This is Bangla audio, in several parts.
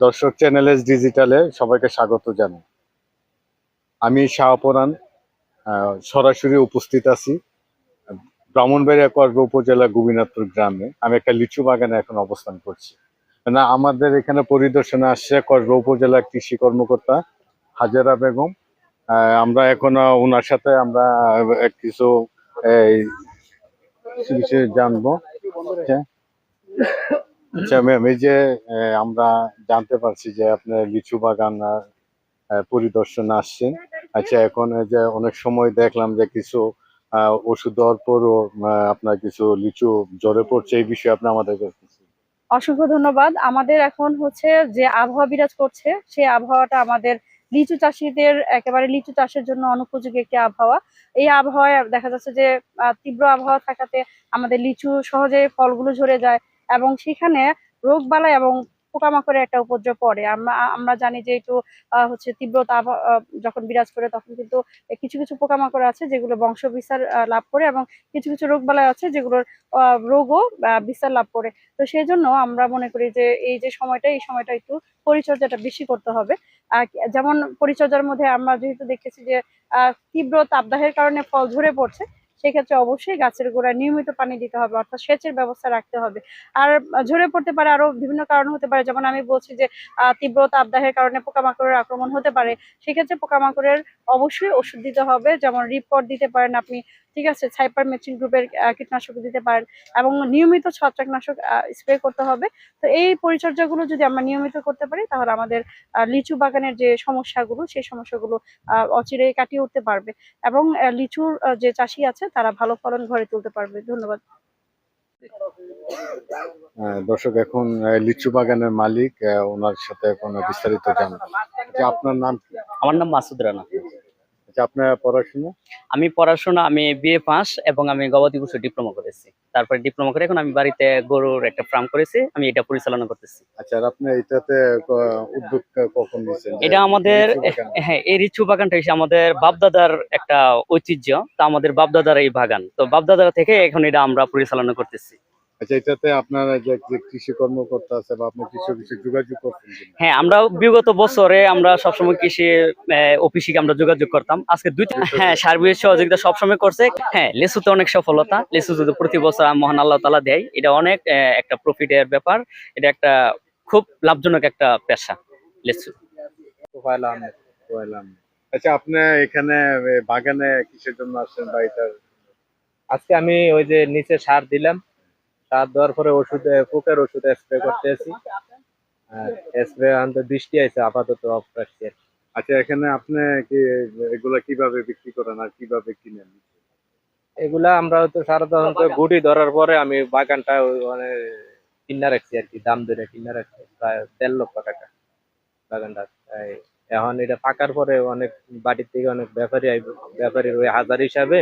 দর্শক চ্যানেল এস ডিজিটালে সবাইকে স্বাগত জানাই। আমি শাহপরান সরাসরি উপস্থিত আছি ব্রাহ্মণবাড়িয়া করব উপজেলা গোবিনাথপুর গ্রামে। আমি একটা লিচু বাগানে এখন অবস্থান করছি। না, আমাদের এখানে পরিদর্শনে আসছে করব উপজেলা কৃষি কর্মকর্তা হাজেরা বেগম। আমরা এখন ওনার সাথে আমরা কিছু এই বিষয়ে জানবো। আচ্ছা আচ্ছা ম্যাম, এই যে আমরা জানতে পারছি যে আপনার লিচু বাগান পরিদর্শন আসছেন। আচ্ছা, এখন এই যে অনেক সময় দেখলাম যে কিছু ওষুধ দেওয়ার পরও আপনার কিছু লিচু ঝরে পড়ছে, এই বিষয়ে আপনি আমাদের কাছে অসংখ্য ধন্যবাদ। আমাদের এখন হচ্ছে যে আবহাওয়া বিরাজ করছে, সেই আবহাওয়াটা আমাদের লিচু চাষীদের একেবারে লিচু চাষের জন্য অনুপযোগী একটি আবহাওয়া। এই আবহাওয়ায় দেখা যাচ্ছে যে তীব্র আবহাওয়া থাকাতে আমাদের লিচু সহজে ফলগুলো ঝরে যায় এবং সেখানে রোগবালাই এবং পোকামাকড়ের একটা উপদ্রব পড়ে। আমরা আমরা জানি যে একটু হচ্ছে তীব্রতা যখন বিরাজ করে তখন কিন্তু কিছু কিছু পোকামাকড় আছে যেগুলো বংশ বিস্তার লাভ করে এবং কিছু কিছু রোগবালাই আছে যেগুলোর রোগও বিস্তার লাভ করে। তো সেই জন্য আমরা মনে করি যে এই সময়টা একটু পরিচর্যাটা বেশি করতে হবে। যেমন পরিচর্যার মধ্যে আমরা যেহেতু দেখতেছি যে তীব্র তাপদাহের কারণে ফল ঝরে পড়ছে, সেক্ষেত্রে অবশ্যই গাছের গোড়ায় নিয়মিত পানি দিতে হবে, অর্থাৎ সেচের ব্যবস্থা রাখতে হবে। আর ঝরে পড়তে পারে আরো বিভিন্ন কারণ হতে পারে, যেমন আমি বলছি যে তীব্র তাপদাহের কারণে পোকামাকড়ের আক্রমণ হতে পারে। সেক্ষেত্রে পোকামাকড়ের অবশ্যই ওষুধ দিতে হবে, যেমন রিপট দিতে পারেন আপনি, ঠিক আছে, সাইপারমেথ্রিন গ্রুপের কীটনাশক দিতে পারেন এবং নিয়মিত ছত্রাকনাশক স্প্রে করতে হবে। তো এই পরিচর্যাগুলো যদি আমরা নিয়মিত করতে পারি তাহলে আমাদের লিচু বাগানের যে সমস্যাগুলো সেই সমস্যাগুলো অচিরেই কাটিয়ে উঠতে পারবে এবং লিচুর যে চাষি আছে তারা ভালো ফলন ঘরে তুলতে পারবে। ধন্যবাদ। দর্শক, এখন লিচু বাগানের মালিক, ওনার সাথে এখন বিস্তারিত জানবো। আচ্ছা, আপনার নাম কি? আমার নাম মাসুদ রানা। আচ্ছা, আপনার পড়াশোনা? আমি বিএ পাস এবং আমি গবাদি পশু ডিপ্লোমা করেছি। তারপরে ডিপ্লোমা করে এখন আমি বাড়িতে গরুর একটা ফার্ম করেছি, আমি এটা পরিচালনা করতেছি। আচ্ছা, আর আপনি এটাতে উদ্যোগ কখন নিয়েছেন? এটা আমাদের, হ্যাঁ, এই লিচু বাগানটা হচ্ছে আমাদের বাপদাদার একটা ঐতিহ্য। তা আমাদের বাপদাদার এই বাগান, তো বাপদাদার থেকে এখন এটা আমরা পরিচালনা করতেছি। আচ্ছা, এটাতে আপনারা যে কৃষি কর্মকর্তা আছে বা আপনি কিছু কিছু যোগাযোগ করছেন কিনা? হ্যাঁ, আমরা বিগত বছরে আমরা সবসময় কৃষি অফিসে আমরা যোগাযোগ করতাম। আজকে হ্যাঁ, সার্বিক সহযোগিতা সবসময় করছে। হ্যাঁ, লেচুতে অনেক সফলতা। লেচু যদি প্রতি বছর মহান আল্লাহ তাআলা দেয়, এটা অনেক একটা প্রফিটের ব্যাপার। এটা একটা খুব লাভজনক একটা পেশা লেচু। আচ্ছা, আপনি এখানে বাগানে কিসের জন্য আসছেন বা এটা? আজকে আমি ওই যে নিচে সার দিলাম, সার দেওয়ার পরে পোকার ওষুধ স্প্রে করতেছি। স্প্রে আনতে বৃষ্টি আছে, আপাতত অফ রাখছি আর কি। আচ্ছা, এখানে আপনি কি এগুলা কিভাবে বিক্রি করেন আর কিভাবে কিনেন? এগুলা আমরা তো সাধারণত গুটি ধরার পরে আমি বাগানটা মানে কিনা রাখছি আর কি, দাম ধরে কিনা রাখছি প্রায় 1.5 লক্ষ টাকা বাগানটা। এখন এটা পাকার পরে অনেক বাড়ির থেকে অনেক ব্যাপারী আইব, ব্যাপারীর ওই হাজার হিসাবে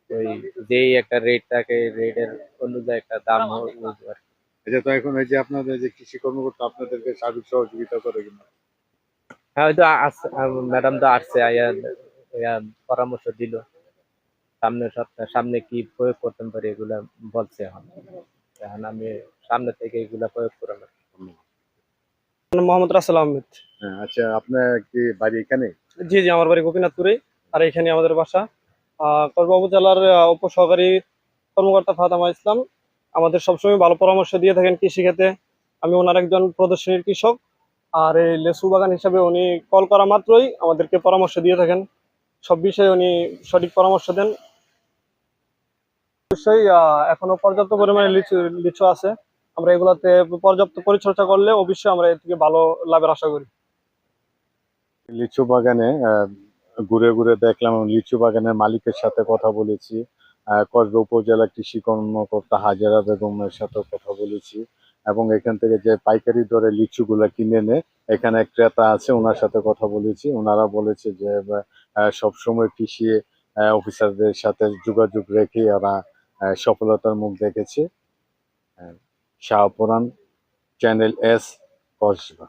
ওই যেই একটা রেট থাকে, রেটের অনুযায়ী একটা দাম বুঝবো আর কি। আচ্ছা, তো এখন এই যে আপনাদের যে কৃষি কর্মকর্তা আপনাদেরকে সার্বিক সহযোগিতা করে কিনা? হ্যাঁ, হয়তো ম্যাডাম তো আসছে, আয়া আয়া পরামর্শ দিল সামনের সপ্তাহে সামনে কি প্রয়োগ করতে পারি এগুলা বলছে। এখন এখন আমি সামনে থেকে এগুলা প্রয়োগ করে নেব। মোহাম্মদ রাসেল আহমেদ। হ্যাঁ, আচ্ছা, আপনার কি বাড়ি এখানে? জি জি, আমার বাড়ি গোপীনাথপুরে, আর এখানে আমাদের বাসা। করব উপজেলার উপসহকারী কর্মকর্তা ফাতেমা ইসলাম আমাদের সবসময় ভালো পরামর্শ দিয়ে থাকেন কৃষিক্ষেত্রে। আমি ওনার একজন প্রদর্শনীর কৃষক, আর এই লেচু বাগান হিসাবে উনি কল করা মাত্রই আমাদেরকে পরামর্শ দিয়ে থাকেন। সব বিষয়ে উনি সঠিক পরামর্শ দেন। অবশ্যই এখনো পর্যাপ্ত পরিমাণে লিচু আছে। আমরা এগুলাতে পর্যাপ্ত পরিচর্যা করলে অবশ্যই আমরা এর থেকে ভালো লাভের আশা করি। লিচু বাগানে ঘুরে ঘুরে দেখলাম, লিচু বাগানের মালিকের সাথে কথা বলেছি, করবে উপজেলা কৃষি কর্মকর্তা হাজেরা বেগমের সাথে কথা বলেছি এবং এখান থেকে যে পাইকারি দরে লিচুগুলা কিনে নেয়, এখানে এক ক্রেতা আছে, ওনার সাথে কথা বলেছি। ওনারা বলেছে যে সবসময় কৃষি অফিসারদের সাথে যোগাযোগ রেখে ওরা সফলতার মুখ দেখেছে। Shahpuran, channel S, Kasba.